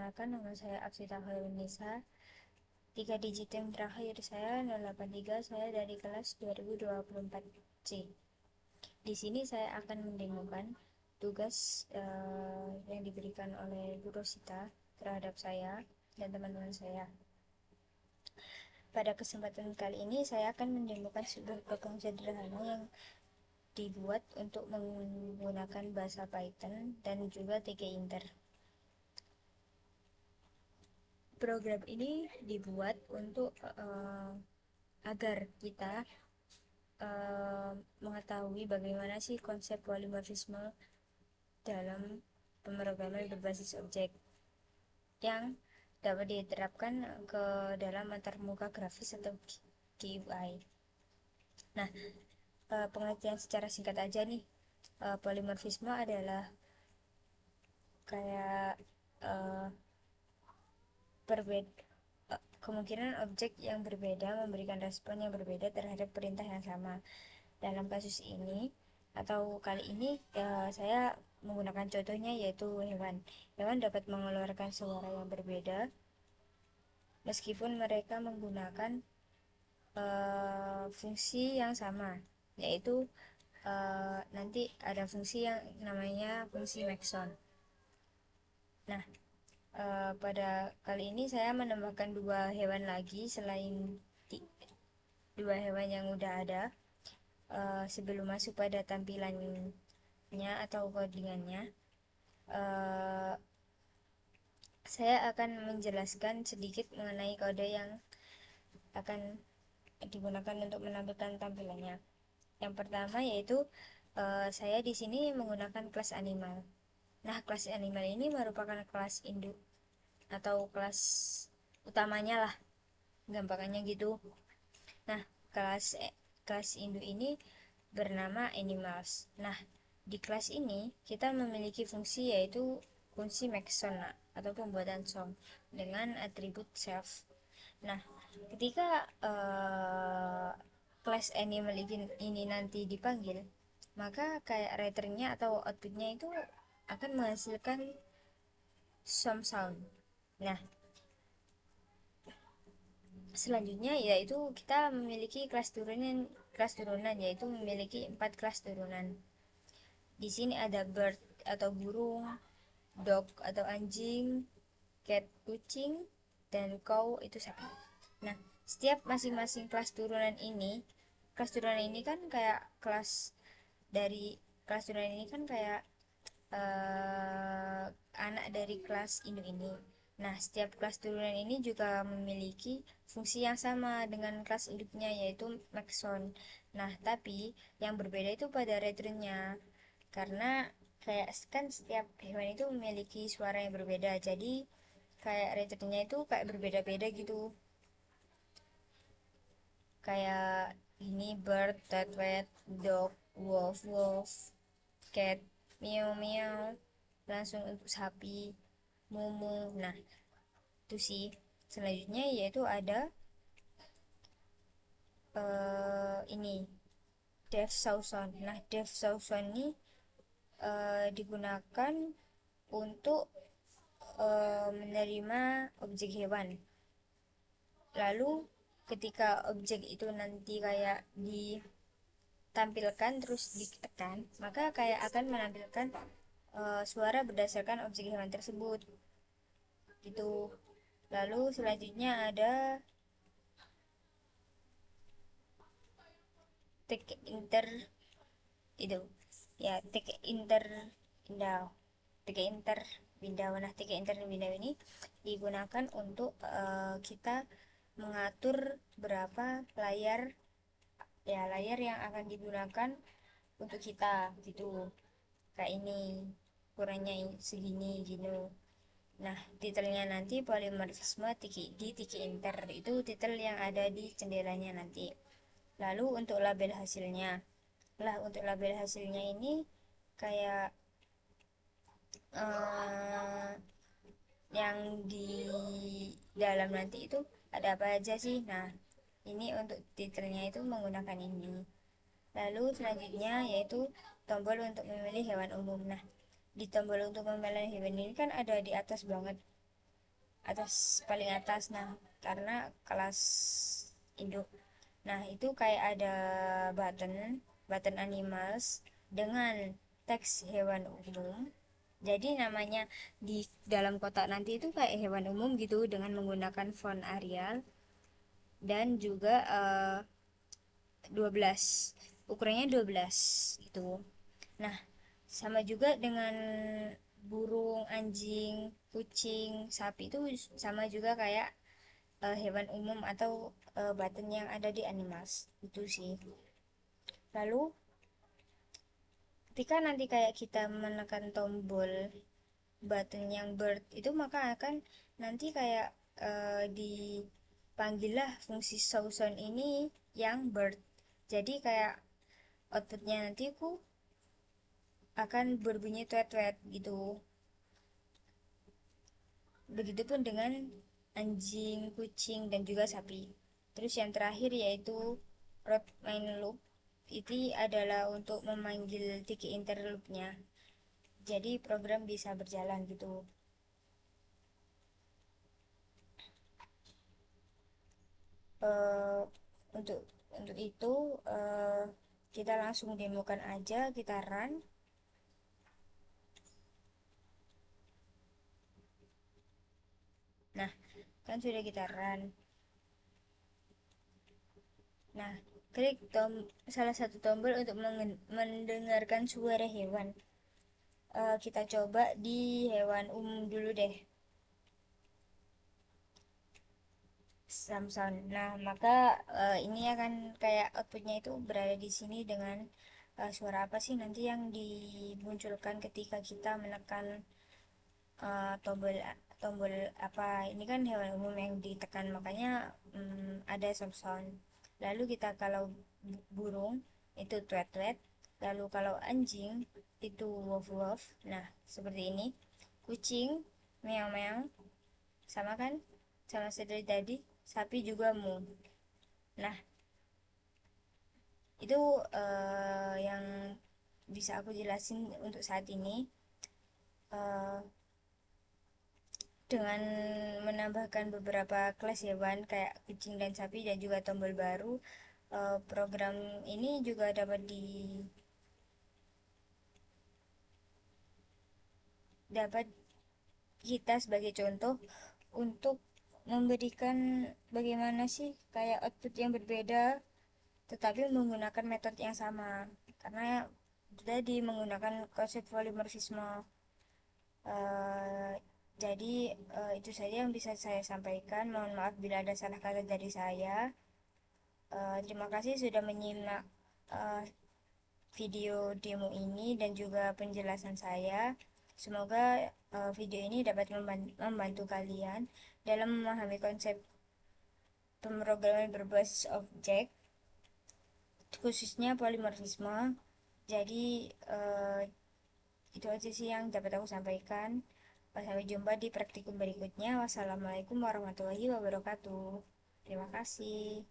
Perkenalkan, nama saya Aksita Khairunisa. 3 digit yang terakhir saya 083, saya dari kelas 2024C. Di sini saya akan mendemokan tugas yang diberikan oleh Bu Rosita terhadap saya dan teman-teman saya. Pada kesempatan kali ini saya akan mendemokan sebuah program sederhana yang dibuat untuk menggunakan bahasa Python dan juga TK-Inter. Program ini dibuat untuk agar kita mengetahui bagaimana sih konsep polimorfisme dalam pemrograman berbasis objek yang dapat diterapkan ke dalam antarmuka grafis atau GUI. Nah, pengertian secara singkat aja nih, polimorfisme adalah kayak kemungkinan objek yang berbeda memberikan respon yang berbeda terhadap perintah yang sama. Dalam kasus ini atau kali ini saya menggunakan contohnya yaitu hewan. Hewan dapat mengeluarkan suara yang berbeda meskipun mereka menggunakan fungsi yang sama, yaitu nanti ada fungsi yang namanya fungsi Maxon. Nah, pada kali ini saya menambahkan 2 hewan lagi selain dua hewan yang udah ada. Sebelum masuk pada tampilannya atau codingannya, saya akan menjelaskan sedikit mengenai kode yang akan digunakan untuk menampilkan tampilannya. Yang pertama yaitu saya di sini menggunakan kelas animal. Nah, kelas animal ini merupakan kelas induk atau kelas utamanya lah, gampangannya gitu. Nah, kelas induk ini bernama animals. Nah, di kelas ini kita memiliki fungsi yaitu fungsi Maxon atau pembuatan song dengan atribut self. Nah, ketika kelas animal ini nanti dipanggil, maka kayak returnnya atau outputnya itu akan menghasilkan some sound. Nah, selanjutnya yaitu kita memiliki kelas turunan yaitu memiliki 4 kelas turunan. Di sini ada bird atau burung, dog atau anjing, cat kucing, dan cow itu sapi. Nah, setiap masing-masing kelas turunan ini kan kayak kelas turunan ini kan kayak anak dari kelas induk ini. Nah, setiap kelas turunan ini juga memiliki fungsi yang sama dengan kelas induknya yaitu Maxon. Nah, tapi yang berbeda itu pada returnnya. Karena kayak kan setiap hewan itu memiliki suara yang berbeda. Jadi kayak returnnya itu kayak berbeda-beda gitu. Kayak ini bird, rat, dog, wolf, cat, meow, langsung untuk sapi, mumu. Nah, itu sih. Selanjutnya yaitu ada ini def sauson. Nah, def sauson ini digunakan untuk menerima objek hewan. Lalu ketika objek itu nanti kayak ditampilkan terus ditekan, maka kayak akan menampilkan suara berdasarkan objek hewan tersebut gitu. Lalu selanjutnya ada take inter itu ya, take inter window take inter window. Nah, take inter window ini digunakan untuk kita mengatur berapa layar yang akan digunakan untuk kita gitu. Kayak ini ukurannya segini gitu. Nah, titelnya nanti polimorfisme di tiki inter itu titel yang ada di jendelanya nanti. Lalu untuk label hasilnya, ini kayak yang di dalam nanti itu ada apa aja sih. Nah, ini untuk titelnya itu menggunakan ini. Lalu selanjutnya yaitu tombol untuk memilih hewan umum. Nah, di tombol untuk memilih hewan ini kan ada di atas banget. paling atas. Nah, karena kelas induk. Nah, itu kayak ada button button animals dengan teks hewan umum. Jadi namanya di dalam kotak nanti itu kayak hewan umum gitu dengan menggunakan font Arial dan juga 12, ukurannya 12 gitu. Nah, sama juga dengan burung, anjing, kucing, sapi itu sama juga kayak hewan umum atau button yang ada di animals itu sih. Lalu ketika nanti kayak kita menekan tombol button yang bird itu, maka akan nanti kayak dipanggillah fungsi show sound ini yang bird. Jadi kayak outputnya nanti aku akan berbunyi tweet-tweet gitu. Begitupun dengan anjing, kucing, dan juga sapi. Terus yang terakhir yaitu road main loop. Ini adalah untuk memanggil titik interloopnya. Jadi program bisa berjalan gitu. Eh, untuk itu kita langsung demokan aja, kita run. Nah, kan sudah kita run. Nah, klik salah satu tombol untuk mendengarkan suara hewan. Kita coba di hewan umum dulu deh, Samson. Nah, maka ini akan kayak outputnya itu berada di sini dengan suara apa sih nanti yang dimunculkan ketika kita menekan tombol tombol apa. Ini kan hewan umum yang ditekan, makanya ada Samson. Lalu kita kalau burung itu tweet tweet, lalu kalau anjing itu wolf wolf. Nah, seperti ini. Kucing meow meow, sama kan, sama seperti tadi. Sapi juga mu. Nah, itu yang bisa aku jelasin untuk saat ini. eh, dengan menambahkan beberapa kelas hewan kayak kucing dan sapi dan juga tombol baru, program ini juga dapat kita sebagai contoh untuk memberikan bagaimana sih kayak output yang berbeda tetapi menggunakan metode yang sama, karena tadi menggunakan konsep polimorfisme. Eh, jadi itu saja yang bisa saya sampaikan. Mohon maaf bila ada salah kata dari saya. Terima kasih sudah menyimak eh, video demo ini dan juga penjelasan saya. Semoga video ini dapat membantu kalian dalam memahami konsep pemrograman berbasis objek, khususnya polimorfisme. Jadi itu aja sih yang dapat aku sampaikan. Sampai jumpa di praktikum berikutnya. Wassalamualaikum warahmatullahi wabarakatuh. Terima kasih.